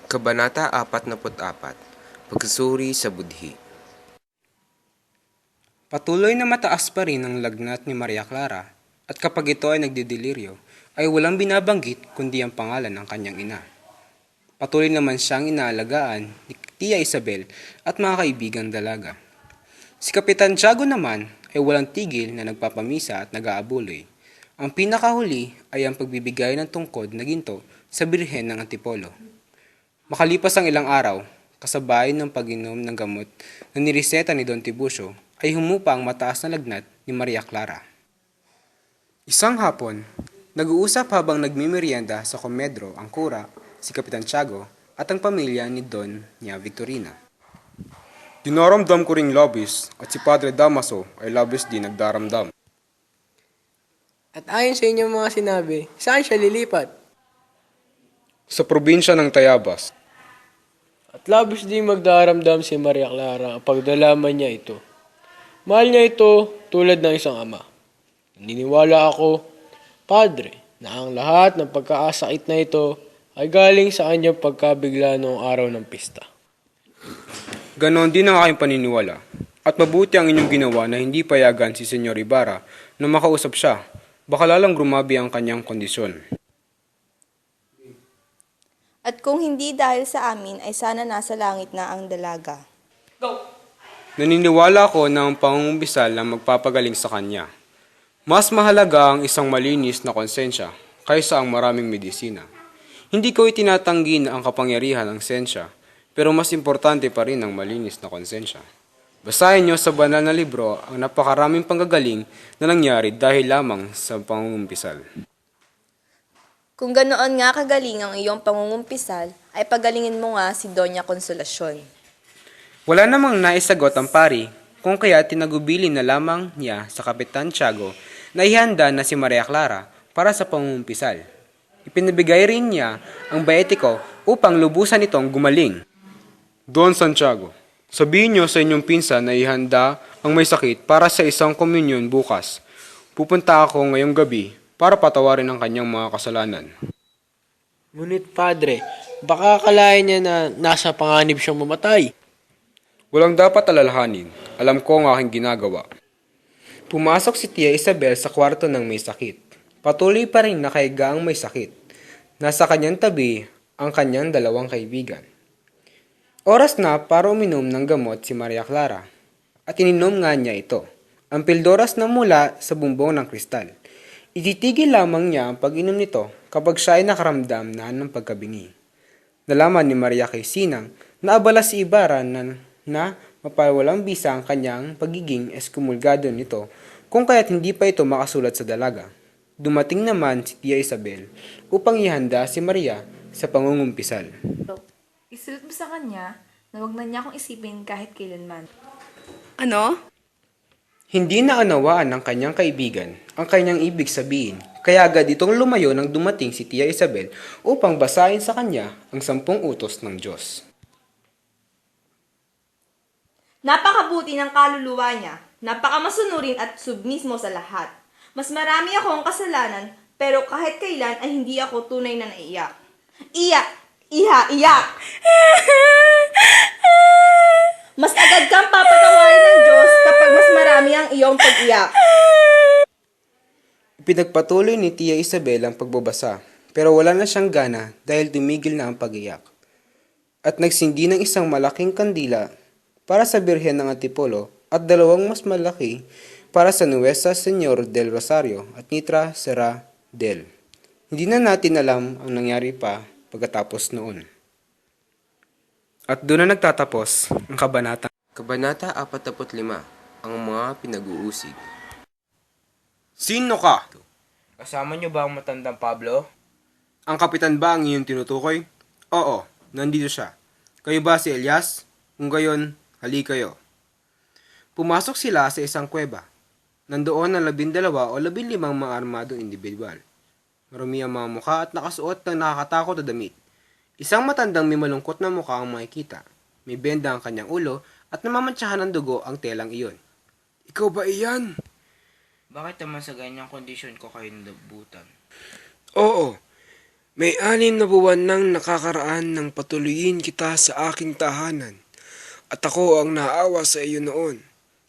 Kabanata 44, Pagsusuri sa Budhi. Patuloy na mataas pa rin ang lagnat ni Maria Clara at kapag ito ay nagdidelirio ay walang binabanggit kundi ang pangalan ng kanyang ina. Patuloy naman siyang inaalagaan ni Tia Isabel at mga kaibigang dalaga. Si Kapitan Tiago naman ay walang tigil na nagpapamisa at nag-aabuloy. Ang pinakahuli ay ang pagbibigay ng tungkod na ginto sa Birhen ng Antipolo. Makalipas ang ilang araw, kasabay ng pag-inom ng gamot na nireseta ni Don Tiburcio, ay humupa ang mataas na lagnat ni Maria Clara. Isang hapon, nag-uusap habang nagmimerienda sa komedro ang kura, si Kapitan Tiago at ang pamilya ni Don Nia Victorina. Dinaramdam ko ring labis at si Padre Damaso ay labis din nagdaramdam. At ayon sa inyong mga sinabi, saan siya lilipat? Sa probinsya ng Tayabas. At labis din magdaramdam si Maria Clara kapag nalaman niya ito. Mahal niya ito tulad ng isang ama. Naniniwala ako, Padre, na ang lahat ng pagkakasakit na ito ay galing sa kanyang pagkabigla noong araw ng pista. Ganon din ang aking paniniwala. At mabuti ang inyong ginawa na hindi payagan si Senyor Ibarra na makausap siya. Baka lalang grumabi ang kanyang kondisyon. At kung hindi dahil sa amin ay sana nasa langit na ang dalaga. Naniniwala ko na ang pangungumbisal ang magpapagaling sa kanya. Mas mahalaga ang isang malinis na konsensya kaysa ang maraming medisina. Hindi ko itinatanggi na ang kapangyarihan ng sensya, pero mas importante pa rin ang malinis na konsensya. Basahin niyo sa banal na libro ang napakaraming panggagaling na nangyari dahil lamang sa pangungumpisal. Kung ganoon nga kagaling ang iyong pangungumpisal, ay pagalingin mo nga si Doña Consolacion. Wala namang naisagot ang pari kung kaya tinagubilin na lamang niya sa Kapitan Tiago na ihanda na si Maria Clara para sa pangungumpisal. Ipinabigay rin niya ang baetiko upang lubusan itong gumaling. Don Santiago, sabihin niyo sa inyong pinsan na ihanda ang may sakit para sa isang komunyon bukas. Pupunta ako ngayong gabi para patawarin ang kanyang mga kasalanan. Ngunit Padre, baka akalain niya na nasa panganib siyang mamatay. Walang dapat alalahanin. Alam ko ang aking ginagawa. Pumasok si Tia Isabel sa kwarto ng may sakit. Patuloy pa rin nakaiga ang may sakit. Nasa kanyang tabi ang kanyang dalawang kaibigan. Oras na para uminom ng gamot si Maria Clara. At ininom nga niya ito. Ang pildoras na mula sa bumbong ng kristal. Ititigil lamang niya ang pag-inom nito kapag siya ay nakaramdam na ng pagkabingi. Nalaman ni Maria kay Sinang na abala si Ibarra na mapawalang bisa ang kanyang pagiging eskumulgado nito kung kaya't hindi pa ito makasulat sa dalaga. Dumating naman si Tia Isabel upang ihanda si Maria sa pangungumpisal. Isulat mo sa kanya na wag na niya akong isipin kahit kailanman. Ano? Hindi naunawaan ng kanyang kaibigan ang kanyang ibig sabihin, kaya agad itong lumayo nang dumating si Tia Isabel upang basahin sa kanya ang 10 utos ng Diyos. Napakabuti ng kaluluwa niya, napakamasunurin at submismo sa lahat. Mas marami akong kasalanan, pero kahit kailan ay hindi ako tunay na naiyak. Iyak! Iha! Iyak! Mas agad kang papatawarin ng Diyos kapag mas marami ang iyong pag-iyak. Pinagpatuloy ni Tia Isabel ang pagbabasa, pero wala na siyang gana dahil tumigil na ang pag-iyak. At nagsindi ng isang malaking kandila para sa Birhen ng Antipolo at dalawang mas malaki para sa Nuestra Señor del Rosario at Nitra Serra del. Hindi na natin alam ang nangyari pa pagkatapos noon. At doon na nagtatapos ang kabanata. Kabanata 45, Ang mga pinag-uusig. Sino ka? Kasama niyo ba ang matandang Pablo? Ang kapitan ba ang iyong tinutukoy? Oo, nandito siya. Kayo ba si Elias? Kung gayon, hali kayo. Pumasok sila sa isang kuweba. Nandoon ang 12 o 15 mga armadong individual. Marumi ang mga mukha at nakasuot ng nakakatakot na damit. Isang matandang may malungkot na mukha ang makikita. May benda ang kanyang ulo at namamantsahan ng dugo ang telang iyon. Ikaw ba iyan? Bakit naman sa ganyang kondisyon ko kayo nabutan? Oo. May 6 na buwan nang nakakaraan nang patuloyin kita sa aking tahanan, at ako ang naawa sa iyo noon.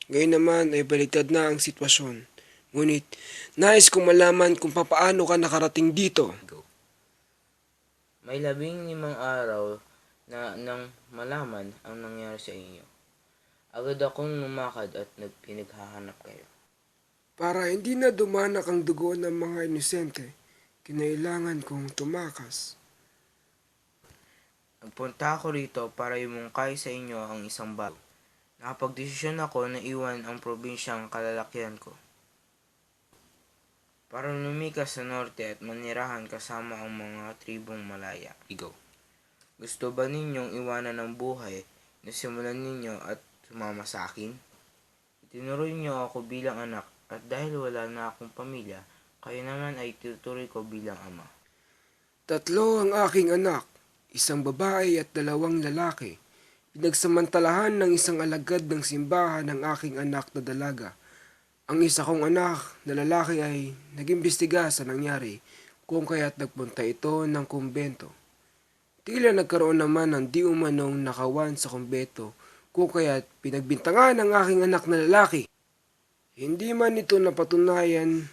Ngayon naman ay baliktad na ang sitwasyon. Ngunit, nais kong malaman kung papaano ka nakarating dito. May 15 araw na nang malaman ang nangyari sa inyo. Agad akong lumakad at pinaghahanap kayo. Para hindi na dumanak ang dugo ng mga inosente, kinailangan kong tumakas. Nagpunta ako rito para imungkay sa inyo ang isang bago. Nakapagdesisyon ako na iwan ang probinsyang kalalakihan ko para lumikas sa norte at manirahan kasama ang mga tribong malaya. Ikaw. Gusto ba ninyong iwanan ang buhay na simulan ninyo at sumama sa akin? Itinuroy niyo ako bilang anak, at dahil wala na akong pamilya, kayo naman ay tutuloy ko bilang ama. 3 ang aking anak, 1 babae at 2 lalaki. Pinagsamantalahan ng isang alagad ng simbahan ng aking anak na dalaga. Ang isa kong anak na lalaki ay nag-imbestiga sa nangyari, kung kaya't nagpunta ito ng kumbento. Tila nagkaroon naman ng di umanong nakawan sa kumbento, kung kaya't pinagbintangan ng aking anak na lalaki. Hindi man ito napatunayan,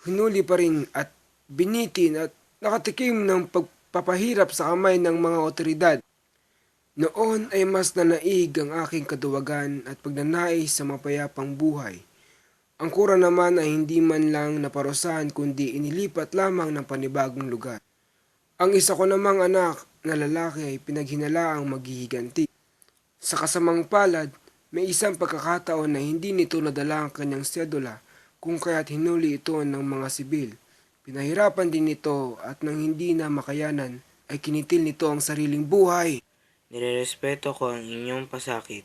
hinuli pa rin at binitin at nakatikim ng pagpapahirap sa kamay ng mga otoridad. Noon ay mas nanaig ang aking kaduwagan at pagnanais sa mapayapang buhay. Ang kura naman ay hindi man lang naparusahan kundi inilipat lamang ng panibagong lugar. Ang isa ko namang anak na lalaki ay pinaghinalaang maghihiganti. Sa kasamang palad, may isang pagkakataon na hindi nito nadala ang kanyang sedula, kung kaya't hinuli ito ng mga sibil. Pinahirapan din nito at nang hindi na makayanan ay kinitil nito ang sariling buhay. Nirerespeto ko ang inyong pasakit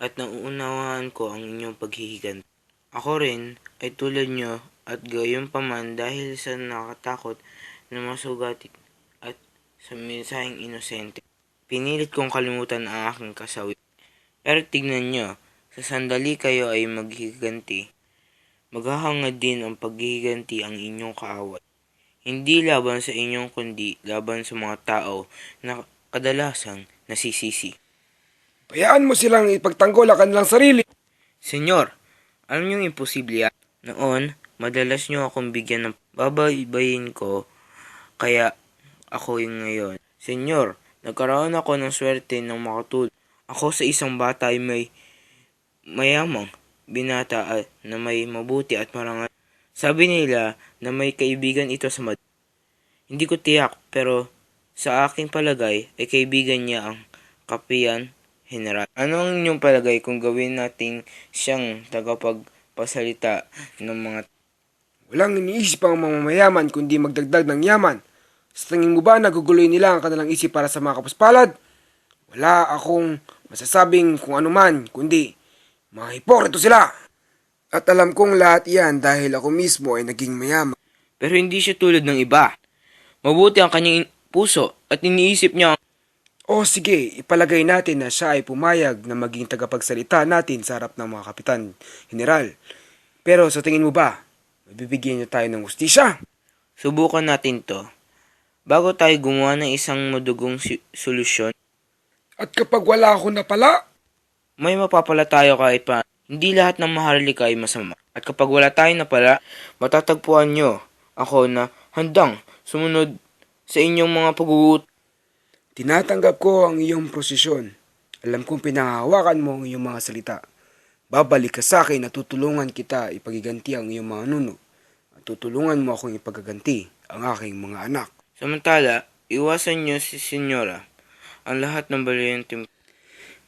at nauunawaan ko ang inyong paghihiganti. Ako rin ay tulad nyo at gayon paman dahil sa nakatakot na masugatit at sa mensaheng inosente. Pinilit kong kalimutan ang aking kasawi. Pero tignan nyo, sa sandali kayo ay maghihiganti. Maghahangad din ang paghihiganti ang inyong kaaway. Hindi laban sa inyong kundi laban sa mga tao na kadalasang nasisisi. Bayaan mo silang ipagtanggol ang kanilang sarili. Senyor, alam niyong imposible yan. Noon, madalas niyo akong bigyan ng babaybayin ko, kaya ako yung ngayon. Senyor, nagkaroon ako ng swerte ng makatulong. Ako sa isang bata ay may mayamang binata na may mabuti at marangal. Sabi nila na may kaibigan ito sa Hindi ko tiyak, pero sa aking palagay ay kaibigan niya ang Kapiyan General. Ano ang inyong palagay kung gawin natin siyang tagapagpasalita ng mga... Walang iniisip ang mga mayaman kundi magdagdag ng yaman. Sa tingin mo ba naguguloy nila ang kanilang isip para sa mga kapuspalad? Wala akong masasabing kung anuman kundi mga hipokrito sila. At alam kong lahat iyan dahil ako mismo ay naging mayaman. Pero hindi siya tulad ng iba. Mabuti ang kanyang puso at iniisip niya. O sige, ipalagay natin na siya ay pumayag na maging tagapagsalita natin sa harap ng mga kapitan general. Pero sa tingin mo ba, mabibigyan niya tayo ng hustisya? Subukan natin to. Bago tayo gumawa ng isang madugong solusyon, At kapag wala ako na pala, may mapapala tayo kahit pa. Hindi lahat ng maharlika ay masama. At kapag wala tayo na pala, matatagpuan nyo ako na handang sumunod sa inyong mga pag-uut. tinatanggap ko ang iyong prosesyon. Alam kong pinahahawakan mo ang iyong mga salita. Babalik ka sa akin at tutulungan kita ipagiganti ang iyong mga nuno. At tutulungan mo akong ipagiganti ang aking mga anak. Samantala, iwasan nyo si Senyora ang lahat ng baliyenteng.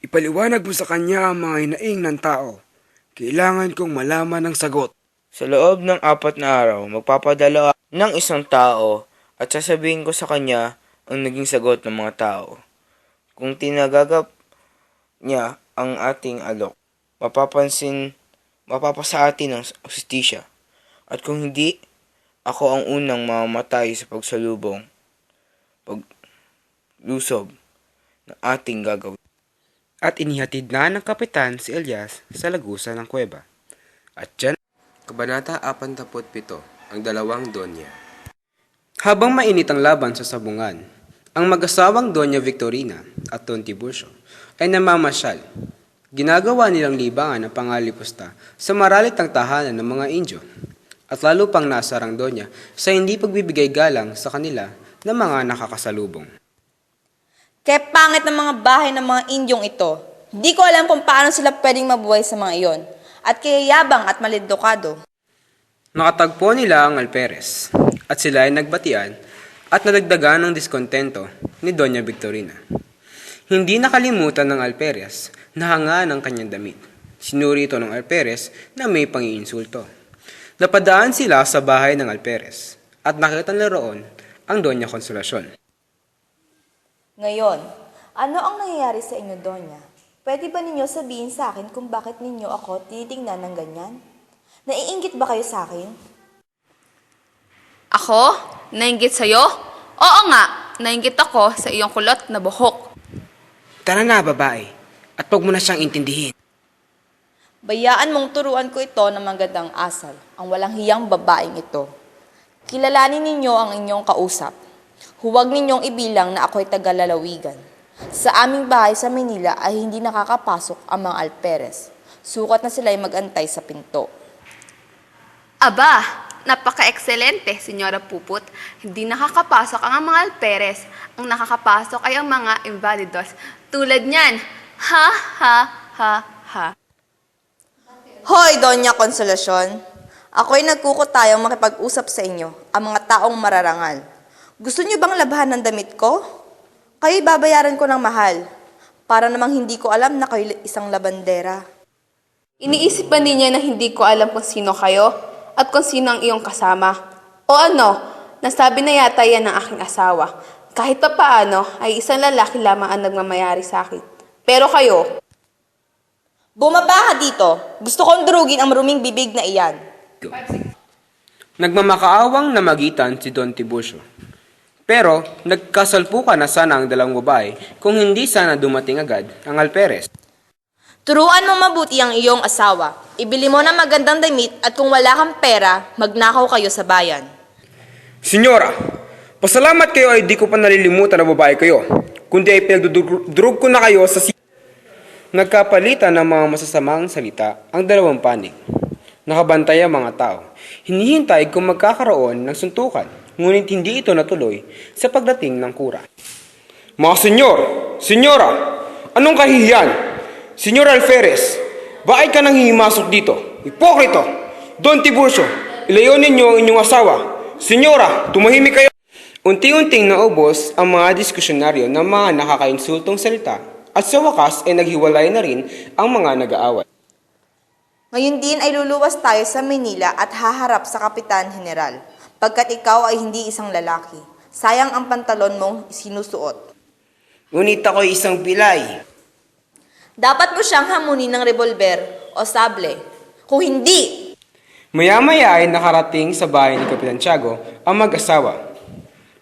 Ipaliwanag mo sa kanya ang mga hinaing ng tao. Kailangan kong malaman ang sagot. Sa loob ng 4 na araw, magpapadala ng isang tao at sasabihin ko sa kanya ang naging sagot ng mga tao. Kung tinagagap niya ang ating alok, mapapasa atin ng hustisya. At kung hindi, ako ang unang mamamatay sa paglusob na ating gagawin. At inihatid na ng kapitan si Elias sa lagusan ng kuweba. At dyan, Kabanata 47, ang dalawang Donya. Habang mainit ang laban sa sabungan, ang mag-asawang Doña Victorina at Don Tiburcio ay namamasyal. Ginagawa nilang libangan ng pangalipusta sa maralitang tahanan ng mga Indyo at lalo pang nasarang Donya sa hindi pagbibigay galang sa kanila ng mga nakakasalubong. Kaya pangit ng mga bahay ng mga Indyong ito. Di ko alam kung paano sila pwedeng mabuhay sa mga iyon. At kaya yabang at malidokado. Nakatagpo nila ang alperes at sila ay nagbatian at nadagdagan ng diskontento ni Doña Victorina. Hindi nakalimutan ng alperes na hanga ng kanyang damit. Sinuri ito ng alperes na may pangiinsulto. Napadaan sila sa bahay ng alperes at nakita nila roon ang Doña Consolacion. Ngayon, ano ang nangyayari sa inyo, Donya? Pwede ba ninyo sabihin sa akin kung bakit ninyo ako tinitingnan ng ganyan? Naiinggit ba kayo sa akin? Ako? Nainggit sa'yo? Oo nga, nainggit ako sa iyong kulot na buhok. Tara na, babae, at huwag mo na siyang intindihin. Bayaan mong turuan ko ito ng magandang asal, ang walang hiyang babaeng ito. Kilalanin ninyo ang inyong kausap. Huwag ninyong ibilang na ako'y taga-lalawigan. Sa aming bahay sa Manila ay hindi nakakapasok ang mga alperes. Sukat na sila'y mag-antay sa pinto. Aba, napaka-ekselente, Senyora Puput. Hindi nakakapasok ang mga alperes. Ang nakakapasok ay ang mga invalidos. Tulad niyan. Ha, ha, ha, ha. Hoy, Doña Consolacion! Ako'y nagkukutayang makipag-usap sa inyo, ang mga taong mararangal. Gusto niyo bang labahan ng damit ko? Kayo'y babayaran ko ng mahal. Para namang hindi ko alam na kayo isang labandera. Iniisip ba ninyo na hindi ko alam kung sino kayo at kung sino ang iyong kasama? O ano, nasabi na yata yan ng aking asawa. Kahit pa paano ay isang lalaki lamang ang nagmamayari sa akin. Pero kayo, Bumaba ka dito. Gusto kong durugin ang maruming bibig na iyan. Nagmamakaawang namagitan si Don Tiburcio. Pero nagkasalpukan na sana ang dalawang babae kung hindi sana dumating agad ang alperes. Turuan mo mabuti ang iyong asawa. Ibili mo ng magandang damit at kung wala kang pera, magnakaw kayo sa bayan. Senyora, pasalamat kayo ay di ko pa nalilimutan na babae kayo, kundi ay pinagdudurog ko na kayo sa Nagkapalitan ng mga masasamang salita ang dalawang panig. Nakabantay ang mga tao. Hinihintay kung magkakaroon ng suntukan, ngunit hindi ito natuloy sa pagdating ng kura. Mga senyor, senyora, anong kahihiyan? Senyor Alferez, bakit ka nang hihimasok dito? Hipokrito! Don Tiburcio, ilayo ninyo ang inyong asawa. Senyora, tumahimik kayo. Unti-unting naubos ang mga diskusyonaryo ng mga nakakainsultong salita at sa wakas ay naghiwalay na rin ang mga nag-aaway. Ngayon din ay luluwas tayo sa Manila at haharap sa Kapitan General, pagkat ikaw ay hindi isang lalaki. Sayang ang pantalon mong sinusuot. Ngunit ako'y isang pilay. Dapat mo siyang hamunin ng revolver o sable. Kung hindi, Maya-maya ay nakarating sa bahay ni Kapitan Tiago ang mag-asawa.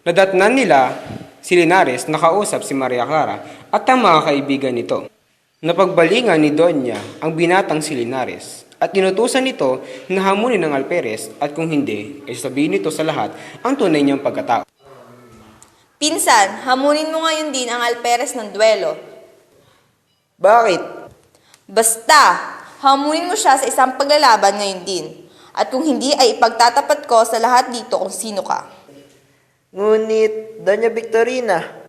Nadatnan nila si Linares nakausap si Maria Clara at ang mga kaibigan nito. Napagbalingan ni Donya ang binatang si Linares at inutusan nito na hamunin ng alperes at kung hindi, ay sabihin nito sa lahat ang tunay niyang pagkatao. pinsan, hamunin mo ngayon din ang alperes ng duelo. Bakit? Basta, hamunin mo siya sa isang paglalaban ngayon din. At kung hindi ay ipagtatapat ko sa lahat dito kung sino ka. Ngunit, Doña Victorina,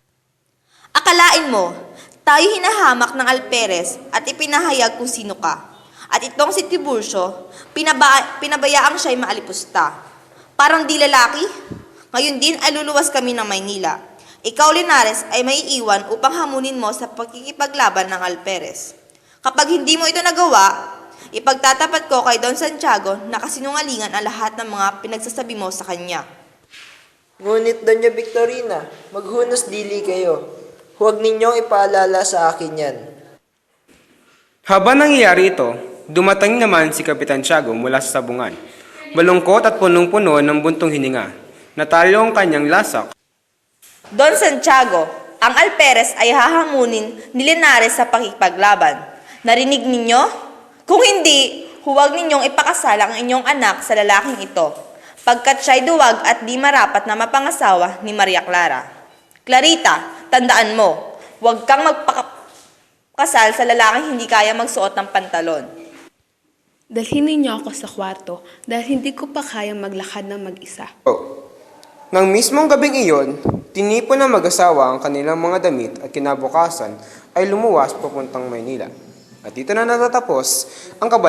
Akalain mo, tayo hinahamak ng alperes at ipinahayag kung sino ka. At itong si Tiburcio, pinabayaang siya'y maalipusta. Parang di lalaki? Ngayon din ay luluwas kami ng Maynila. Ikaw, Linares, ay maiiwan upang hamunin mo sa pagkikipaglaban ng alperes. Kapag hindi mo ito nagawa, ipagtatapat ko kay Don Santiago na kasinungalingan ang lahat ng mga pinagsasabi mo sa kanya. ngunit Doña Victorina, maghunos dili kayo. Huwag ninyong ipaalala sa akin yan. Habang nangyayari ito, dumating naman si Kapitan Tiago mula sa sabungan. Balungkot at punong-puno ng buntong hininga. Natalo ang kanyang lasak. Don Santiago, ang alperes ay hahamunin ni Linares sa pakikipaglaban. Narinig ninyo? Kung hindi, huwag ninyong ipakasal ang inyong anak sa lalaking ito. pagkat siya'y duwag at di marapat na mapangasawa ni Maria Clara. Clarita, tandaan mo, huwag kang magpakasal sa lalaking hindi kaya magsuot ng pantalon. Dalhin ninyo ako sa kwarto dahil hindi ko pa kayang maglakad ng mag-isa. Nang mismong gabing iyon, tinipon ng mag-asawa ang kanilang mga damit at kinabukasan ay lumuwas papuntang Maynila. At dito na natatapos ang kabanata.